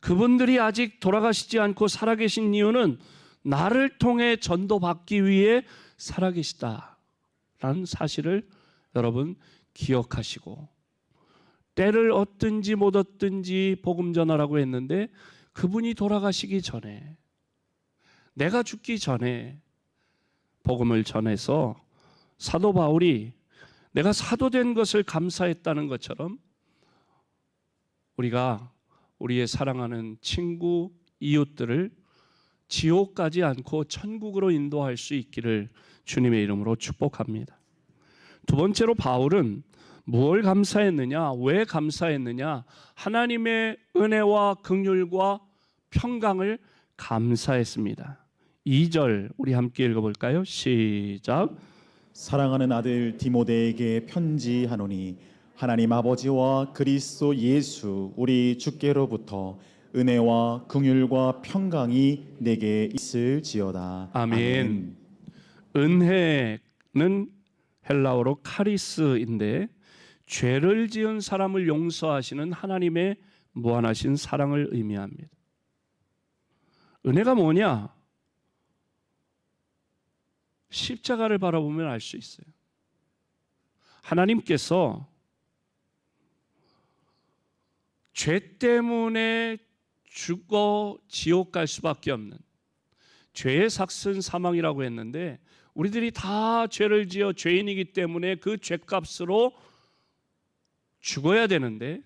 그분들이 아직 돌아가시지 않고 살아계신 이유는 나를 통해 전도받기 위해 살아계시다라는 사실을 여러분 기억하시고, 때를 얻든지 못 얻든지 복음 전하라고 했는데 그분이 돌아가시기 전에, 내가 죽기 전에 복음을 전해서 사도 바울이 내가 사도된 것을 감사했다는 것처럼 우리가 우리의 사랑하는 친구, 이웃들을 지옥 가지 않고 천국으로 인도할 수 있기를 주님의 이름으로 축복합니다. 두 번째로 바울은 무엇을 감사했느냐? 왜 감사했느냐? 하나님의 은혜와 긍휼과 평강을 감사했습니다. 2절 우리 함께 읽어볼까요? 시작. 사랑하는 아들 디모데에게 편지하노니 하나님 아버지와 그리스도 예수 우리 주께로부터 은혜와 긍휼과 평강이 내게 있을지어다. 아멘. 은혜는 헬라어로 카리스인데 죄를 지은 사람을 용서하시는 하나님의 무한하신 사랑을 의미합니다. 은혜가 뭐냐? 십자가를 바라보면 알 수 있어요. 하나님께서 죄 때문에 죽어 지옥 갈 수밖에 없는, 죄의 삭은 사망이라고 했는데 우리들이 다 죄를 지어 죄인이기 때문에 그 죄값으로 죽어야 되는데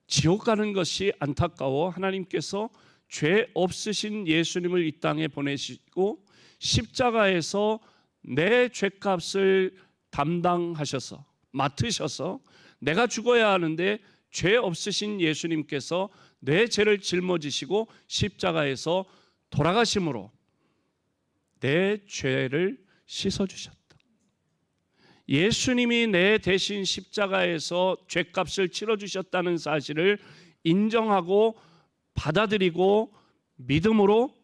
지옥 가는 것이 안타까워 하나님께서 죄 없으신 예수님을 이 땅에 보내시고 십자가에서 내 죄값을 담당하셔서, 맡으셔서 내가 죽어야 하는데 죄 없으신 예수님께서 내 죄를 짊어지시고 십자가에서 돌아가심으로 내 죄를 씻어주셨다. 예수님이 내 대신 십자가에서 죄값을 치러주셨다는 사실을 인정하고 받아들이고 믿음으로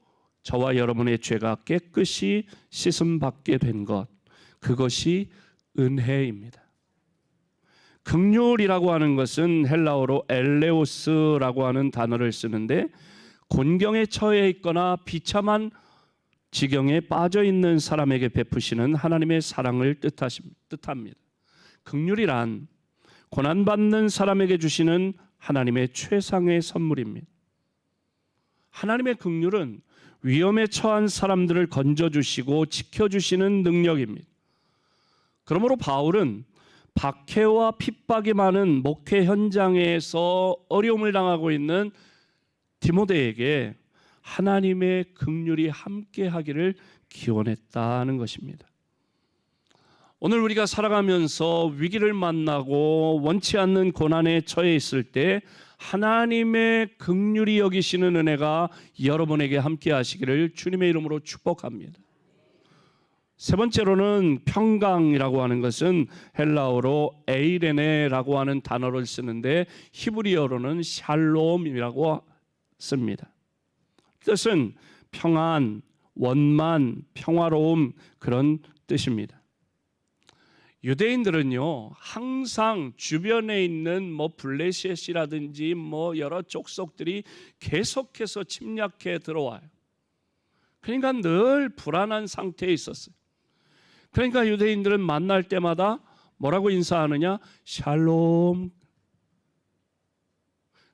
저와 여러분의 죄가 깨끗이 씻음받게 된 것, 그것이 은혜입니다. 긍휼이라고 하는 것은 헬라어로 엘레오스라고 하는 단어를 쓰는데 곤경에 처해 있거나 비참한 지경에 빠져 있는 사람에게 베푸시는 하나님의 사랑을 뜻합니다. 긍휼이란 고난받는 사람에게 주시는 하나님의 최상의 선물입니다. 하나님의 긍휼은 위험에 처한 사람들을 건져주시고 지켜주시는 능력입니다. 그러므로 바울은 박해와 핍박이 많은 목회 현장에서 어려움을 당하고 있는 디모데에게 하나님의 긍휼이 함께하기를 기원했다는 것입니다. 오늘 우리가 살아가면서 위기를 만나고 원치 않는 고난에 처해 있을 때 하나님의 긍휼히 여기시는 은혜가 여러분에게 함께하시기를 주님의 이름으로 축복합니다. 세 번째로는 평강이라고 하는 것은 헬라어로 에이레네라고 하는 단어를 쓰는데 히브리어로는 샬롬이라고 씁니다. 뜻은 평안, 원만, 평화로움, 그런 뜻입니다. 유대인들은요 항상 주변에 있는 블레셋이라든지 여러 족속들이 계속해서 침략해 들어와요. 그러니까 늘 불안한 상태에 있었어요. 그러니까 유대인들은 만날 때마다 뭐라고 인사하느냐? 샬롬.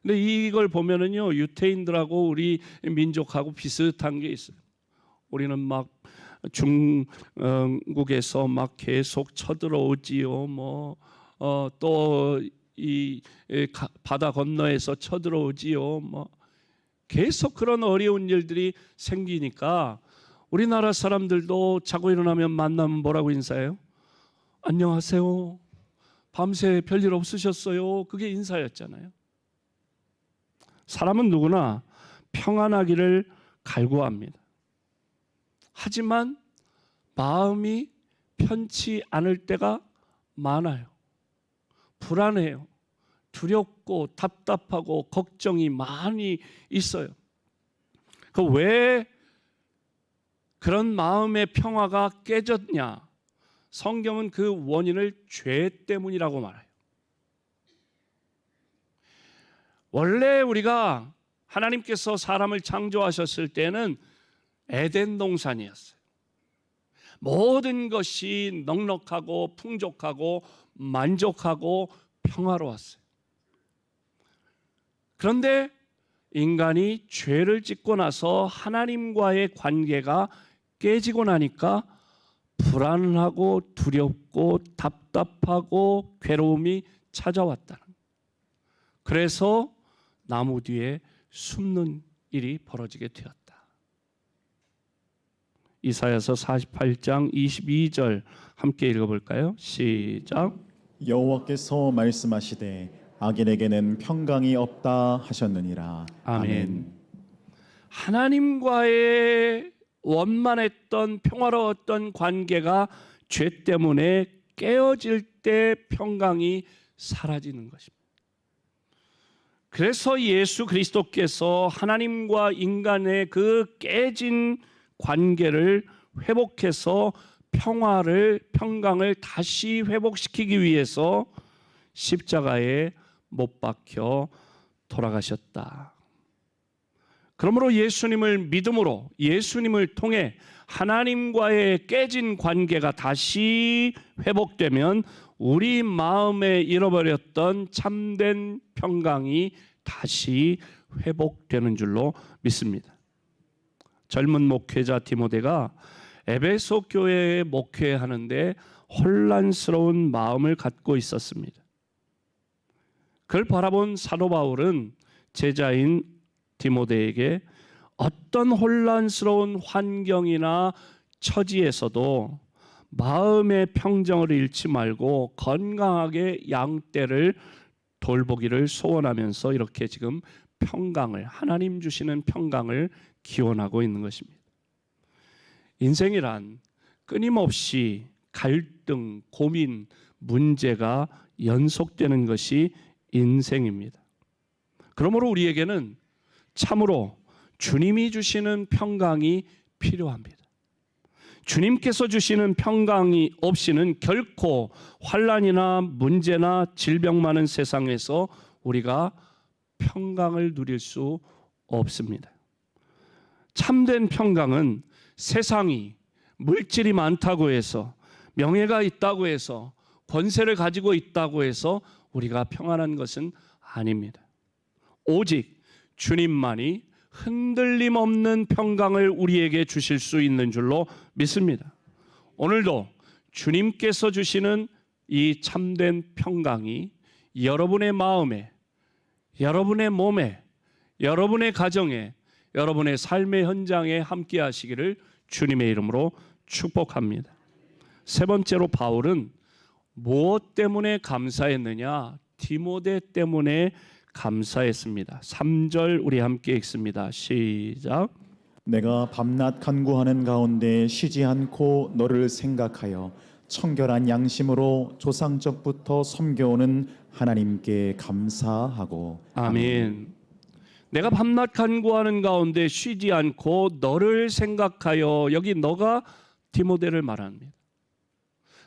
근데 이걸 보면은요, 유태인들하고 우리 민족하고 비슷한 게 있어요. 우리는 막 중국에서 막 계속 쳐들어오지요. 또 이 바다 건너에서 쳐들어오지요. 계속 그런 어려운 일들이 생기니까 우리나라 사람들도 자고 일어나면 만나면 뭐라고 인사해요? 안녕하세요. 밤새 별일 없으셨어요? 그게 인사였잖아요. 사람은 누구나 평안하기를 갈구합니다. 하지만 마음이 편치 않을 때가 많아요. 불안해요. 두렵고 답답하고 걱정이 많이 있어요. 왜 그런 마음의 평화가 깨졌냐? 성경은 그 원인을 죄 때문이라고 말해요. 원래 우리가 하나님께서 사람을 창조하셨을 때는 에덴 동산이었어요. 모든 것이 넉넉하고 풍족하고 만족하고 평화로웠어요. 그런데 인간이 죄를 짓고 나서 하나님과의 관계가 깨지고 나니까 불안하고 두렵고 답답하고 괴로움이 찾아왔다는 거예요. 그래서 나무 뒤에 숨는 일이 벌어지게 되었다. 이사야서 48장 22절 함께 읽어볼까요? 시작. 여호와께서 말씀하시되 악인에게는 평강이 없다 하셨느니라. 아멘. 하나님과의 원만했던 평화로웠던 관계가 죄 때문에 깨어질 때 평강이 사라지는 것입니다. 그래서 예수 그리스도께서 하나님과 인간의 그 깨진 관계를 회복해서 평강을 다시 회복시키기 위해서 십자가에 못 박혀 돌아가셨다. 그러므로 예수님을 믿음으로 예수님을 통해 하나님과의 깨진 관계가 다시 회복되면 우리 마음에 잃어버렸던 참된 평강이 다시 회복되는 줄로 믿습니다. 젊은 목회자 디모데가 에베소 교회에 목회하는데 혼란스러운 마음을 갖고 있었습니다. 그걸 바라본 사도 바울은 제자인 디모데에게 어떤 혼란스러운 환경이나 처지에서도 마음의 평정을 잃지 말고 건강하게 양떼를 돌보기를 소원하면서 이렇게 지금 평강을, 하나님 주시는 평강을 기원하고 있는 것입니다. 인생이란 끊임없이 갈등, 고민, 문제가 연속되는 것이 인생입니다. 그러므로 우리에게는 참으로 주님이 주시는 평강이 필요합니다. 주님께서 주시는 평강이 없이는 결코 환난이나 문제나 질병 많은 세상에서 우리가 평강을 누릴 수 없습니다. 참된 평강은 세상이 물질이 많다고 해서, 명예가 있다고 해서, 권세를 가지고 있다고 해서 우리가 평안한 것은 아닙니다. 오직 주님만이 흔들림 없는 평강을 우리에게 주실 수 있는 줄로 믿습니다. 오늘도 주님께서 주시는 이 참된 평강이 여러분의 마음에, 여러분의 몸에, 여러분의 가정에, 여러분의 삶의 현장에 함께 하시기를 주님의 이름으로 축복합니다. 세 번째로 바울은 무엇 때문에 감사했느냐? 디모데 때문에 감사했습니다. 3절 우리 함께 읽습니다. 시작. 내가 밤낮 간구하는 가운데 쉬지 않고 너를 생각하여 청결한 양심으로 조상적부터 섬겨오는 하나님께 감사하고. 아멘. 내가 밤낮 간구하는 가운데 쉬지 않고 너를 생각하여, 여기 너가 디모데를 말합니다.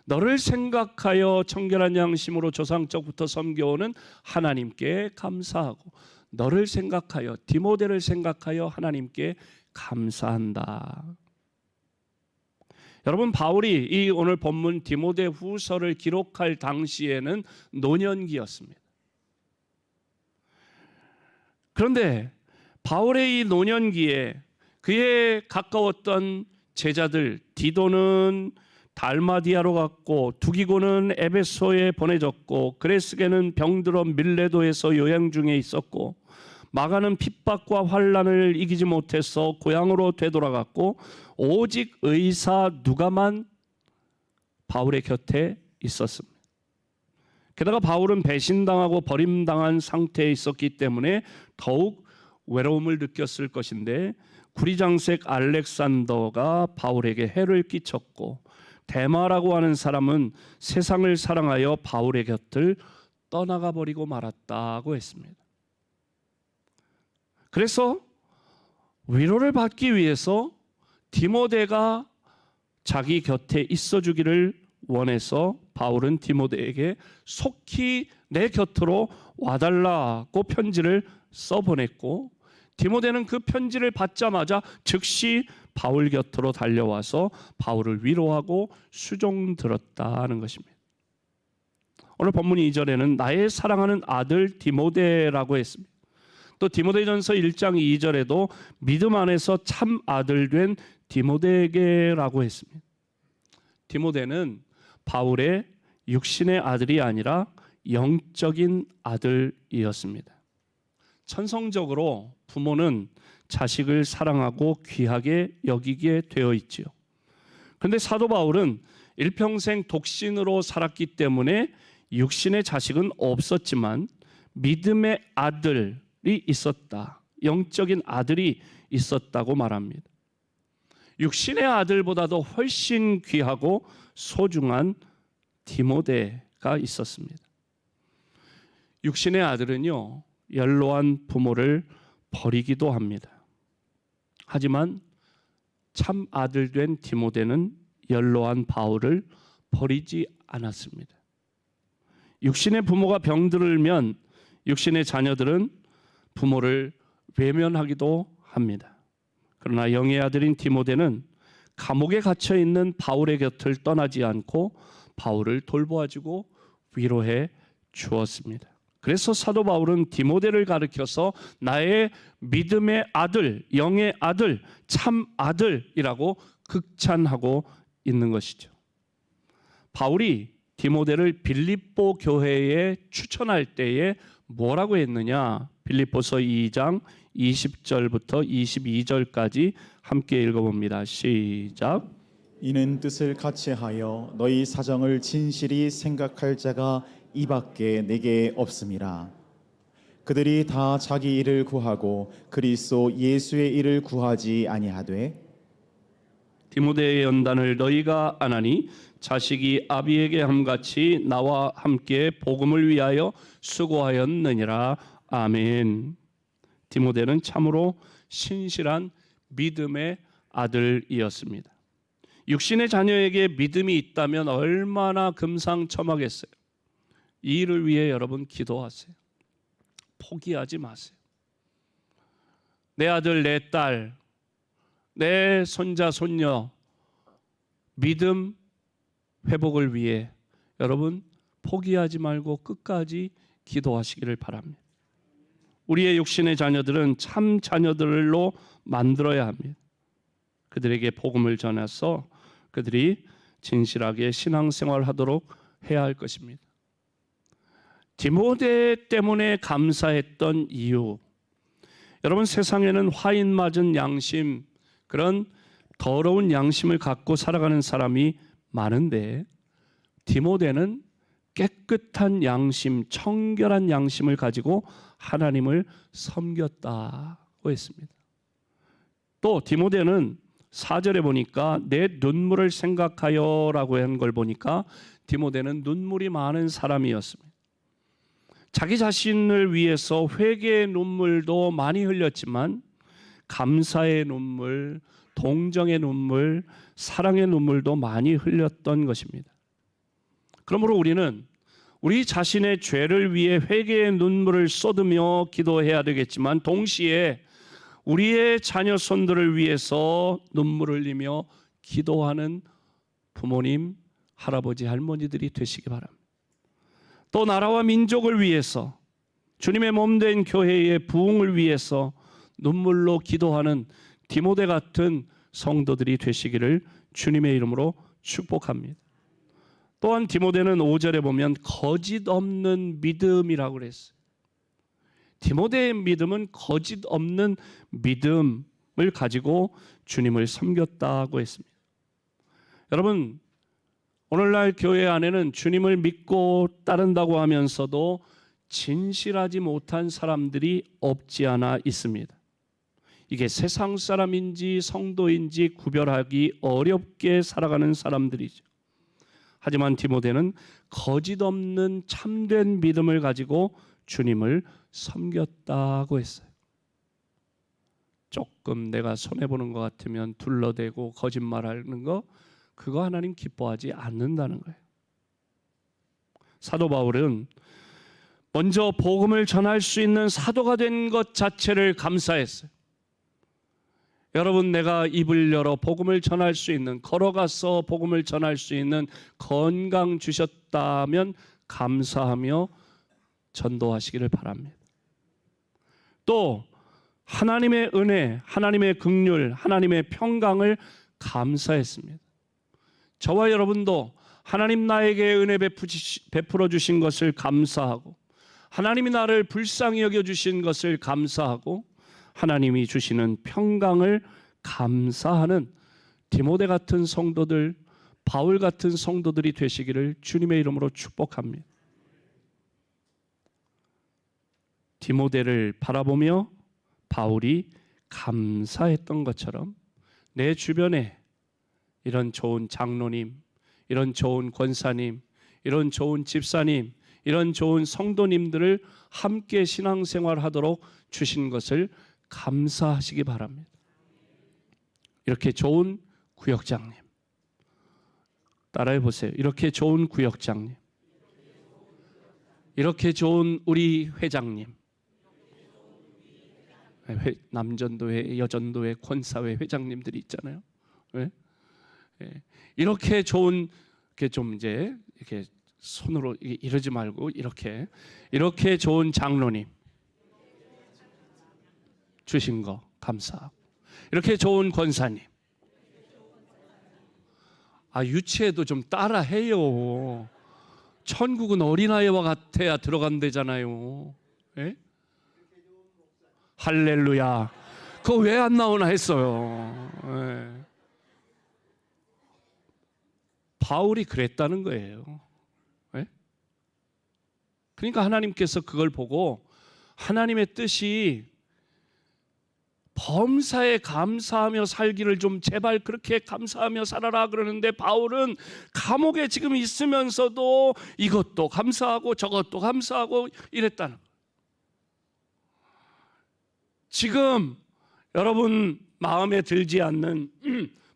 너를 생각하여 청결한 양심으로 조상적부터 섬겨오는 하나님께 감사하고, 너를 생각하여, 디모데를 생각하여 하나님께 감사한다. 여러분, 바울이 이 오늘 본문 디모데 후서를 기록할 당시에는 노년기였습니다. 그런데 바울의 이 노년기에 그의 가까웠던 제자들, 디도는 달마디아로 갔고 두기고는 에베소에 보내졌고 그레스게는 병들어 밀레도에서 요양 중에 있었고 마가는 핍박과 환난을 이기지 못해서 고향으로 되돌아갔고 오직 의사 누가만 바울의 곁에 있었습니다. 게다가 바울은 배신당하고 버림당한 상태에 있었기 때문에 더욱 외로움을 느꼈을 것인데 구리장색 알렉산더가 바울에게 해를 끼쳤고 데마라고 하는 사람은 세상을 사랑하여 바울의 곁을 떠나가 버리고 말았다고 했습니다. 그래서 위로를 받기 위해서 디모데가 자기 곁에 있어 주기를 원해서 바울은 디모데에게 속히 내 곁으로 와달라고 편지를 써보냈고 디모데는 그 편지를 받자마자 즉시 바울 곁으로 달려와서 바울을 위로하고 수종 들었다는 것입니다. 오늘 본문 2절에는 나의 사랑하는 아들 디모데라고 했습니다. 또 디모데전서 1장 2절에도 믿음 안에서 참 아들 된 디모데에게라고 했습니다. 디모데는 바울의 육신의 아들이 아니라 영적인 아들이었습니다. 천성적으로 부모는 자식을 사랑하고 귀하게 여기게 되어 있지요. 그런데 사도 바울은 일평생 독신으로 살았기 때문에 육신의 자식은 없었지만 믿음의 아들이 있었다. 영적인 아들이 있었다고 말합니다. 육신의 아들보다도 훨씬 귀하고 소중한 디모데가 있었습니다. 육신의 아들은요, 연로한 부모를 버리기도 합니다. 하지만 참 아들 된 디모데는 연로한 바울을 버리지 않았습니다. 육신의 부모가 병들면 육신의 자녀들은 부모를 외면하기도 합니다. 그러나 영의 아들인 디모데는 감옥에 갇혀 있는 바울의 곁을 떠나지 않고 바울을 돌보아주고 위로해 주었습니다. 그래서 사도 바울은 디모데를 가리켜서 나의 믿음의 아들, 영의 아들, 참 아들이라고 극찬하고 있는 것이죠. 바울이 디모데를 빌립보 교회에 추천할 때에 뭐라고 했느냐? 빌립보서 2장 20절부터 22절까지 함께 읽어봅니다. 시작. 이는 뜻을 같이하여 너희 사정을 진실이 생각할 자가 이밖에 내게 없음이라. 그들이 다 자기 일을 구하고 그리스도 예수의 일을 구하지 아니하되 디모데의 연단을 너희가 안하니 자식이 아비에게 함같이 나와 함께 복음을 위하여 수고하였느니라. 아멘. 디모데는 참으로 신실한 믿음의 아들이었습니다. 육신의 자녀에게 믿음이 있다면 얼마나 금상첨화겠어요. 이 일을 위해 여러분 기도하세요. 포기하지 마세요. 내 아들, 내 딸, 내 손자, 손녀 믿음 회복을 위해 여러분 포기하지 말고 끝까지 기도하시기를 바랍니다. 우리의 육신의 자녀들은 참 자녀들로 만들어야 합니다. 그들에게 복음을 전해서 그들이 진실하게 신앙생활하도록 해야 할 것입니다. 디모데 때문에 감사했던 이유, 여러분 세상에는 화인 맞은 양심, 그런 더러운 양심을 갖고 살아가는 사람이 많은데 디모데는 깨끗한 양심, 청결한 양심을 가지고 하나님을 섬겼다고 했습니다. 또 디모데는 4절에 보니까 내 눈물을 생각하여 라고 한 걸 보니까 디모데는 눈물이 많은 사람이었습니다. 자기 자신을 위해서 회개의 눈물도 많이 흘렸지만 감사의 눈물, 동정의 눈물, 사랑의 눈물도 많이 흘렸던 것입니다. 그러므로 우리는 우리 자신의 죄를 위해 회개의 눈물을 쏟으며 기도해야 되겠지만 동시에 우리의 자녀 손들을 위해서 눈물을 흘리며 기도하는 부모님, 할아버지, 할머니들이 되시기 바랍니다. 또 나라와 민족을 위해서, 주님의 몸된 교회의 부흥을 위해서 눈물로 기도하는 디모데 같은 성도들이 되시기를 주님의 이름으로 축복합니다. 또한 디모데는 5절에 보면 거짓 없는 믿음이라고 그랬어요. 디모데의 믿음은 거짓 없는 믿음을 가지고 주님을 섬겼다고 했습니다. 여러분, 오늘날 교회 안에는 주님을 믿고 따른다고 하면서도 진실하지 못한 사람들이 없지 않아 있습니다. 이게 세상 사람인지 성도인지 구별하기 어렵게 살아가는 사람들이죠. 하지만 디모데는 거짓 없는 참된 믿음을 가지고 주님을 섬겼다고 했어요. 조금 내가 손해보는 것 같으면 둘러대고 거짓말하는 거, 그거 하나님 기뻐하지 않는다는 거예요. 사도 바울은 먼저 복음을 전할 수 있는 사도가 된 것 자체를 감사했어요. 여러분, 내가 입을 열어 복음을 전할 수 있는, 걸어가서 복음을 전할 수 있는 건강 주셨다면 감사하며 전도하시기를 바랍니다. 또 하나님의 은혜, 하나님의 긍휼, 하나님의 평강을 감사했습니다. 저와 여러분도 하나님 나에게 은혜 베풀어 주신 것을 감사하고, 하나님이 나를 불쌍히 여겨 주신 것을 감사하고, 하나님이 주시는 평강을 감사하는 디모데 같은 성도들, 바울 같은 성도들이 되시기를 주님의 이름으로 축복합니다. 디모데를 바라보며 바울이 감사했던 것처럼 내 주변에 이런 좋은 장로님, 이런 좋은 권사님, 이런 좋은 집사님, 이런 좋은 성도님들을 함께 신앙생활하도록 주신 것을 감사하시기 바랍니다. 이렇게 좋은 구역장님, 따라해 보세요. 이렇게 좋은 구역장님, 이렇게 좋은 우리 회장님, 남전도회, 여전도회, 권사회 회장님들이 있잖아요. 이렇게 좋은, 이렇게 좀 이제 이렇게 손으로 이러지 말고 이렇게 좋은 장로님 주신 거 감사하고, 이렇게 좋은 권사님, 유치해도 좀 따라해요. 천국은 어린아이와 같아야 들어간대잖아요. 예? 할렐루야. 그거 왜 안 나오나 했어요. 예. 바울이 그랬다는 거예요. 예? 그러니까 하나님께서 그걸 보고 하나님의 뜻이 범사에 감사하며 살기를 좀 제발 그렇게 감사하며 살아라 그러는데, 바울은 감옥에 지금 있으면서도 이것도 감사하고 저것도 감사하고 이랬다는 거예요. 지금 여러분 마음에 들지 않는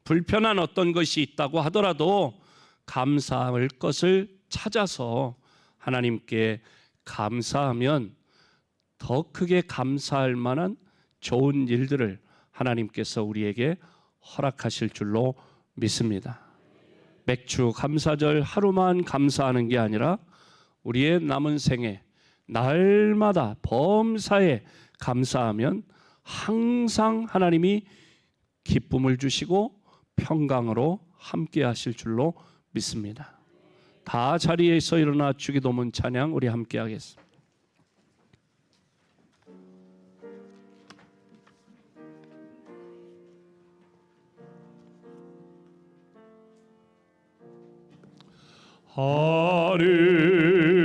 불편한 어떤 것이 있다고 하더라도 감사할 것을 찾아서 하나님께 감사하면 더 크게 감사할 만한 좋은 일들을 하나님께서 우리에게 허락하실 줄로 믿습니다. 맥주 감사절 하루만 감사하는 게 아니라 우리의 남은 생에 날마다 범사에 감사하면 항상 하나님이 기쁨을 주시고 평강으로 함께 하실 줄로 믿습니다. 다 자리에서 일어나 주기도문 찬양 우리 함께 하겠습니다.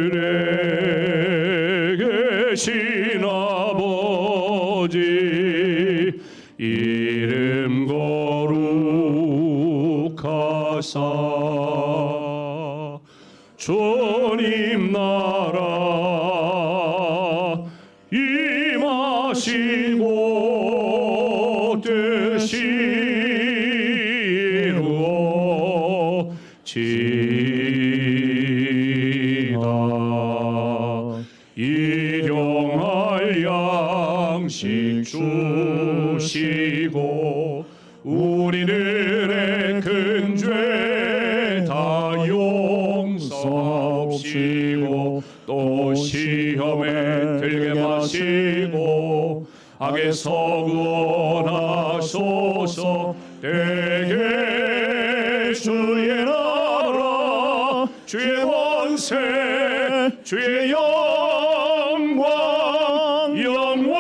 하늘에 계신 아버지 이름 거룩하사 주님 나라 임하시고 뜻이 이루어지이다. 일용할 양식 주시고 우리들의 큰 죄 하옵시고 또 시험에 들게 마시고 악에서 구원하소서. 내게 주의 나라 주의 권세 주의 영광 영원히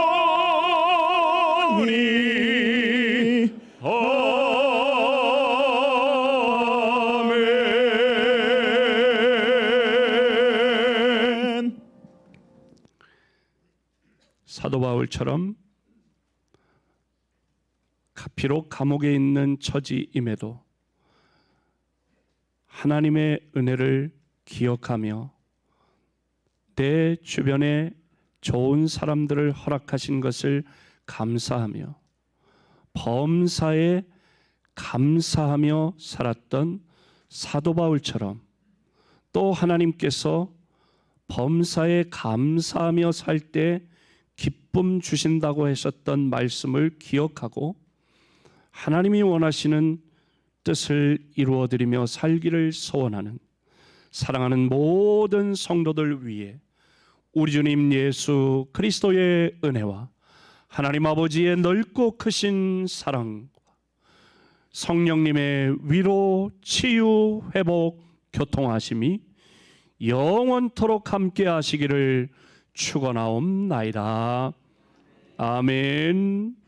아멘. 사도 바울처럼 비록 감옥에 있는 처지임에도 하나님의 은혜를 기억하며 내 주변에 좋은 사람들을 허락하신 것을 감사하며 범사에 감사하며 살았던 사도 바울처럼 또 하나님께서 범사에 감사하며 살 때 기쁨 주신다고 하셨던 말씀을 기억하고 하나님이 원하시는 뜻을 이루어드리며 살기를 소원하는 사랑하는 모든 성도들 위해 우리 주님 예수 그리스도의 은혜와 하나님 아버지의 넓고 크신 사랑과 성령님의 위로, 치유, 회복, 교통하심이 영원토록 함께 하시기를 축원하옵나이다. 아멘.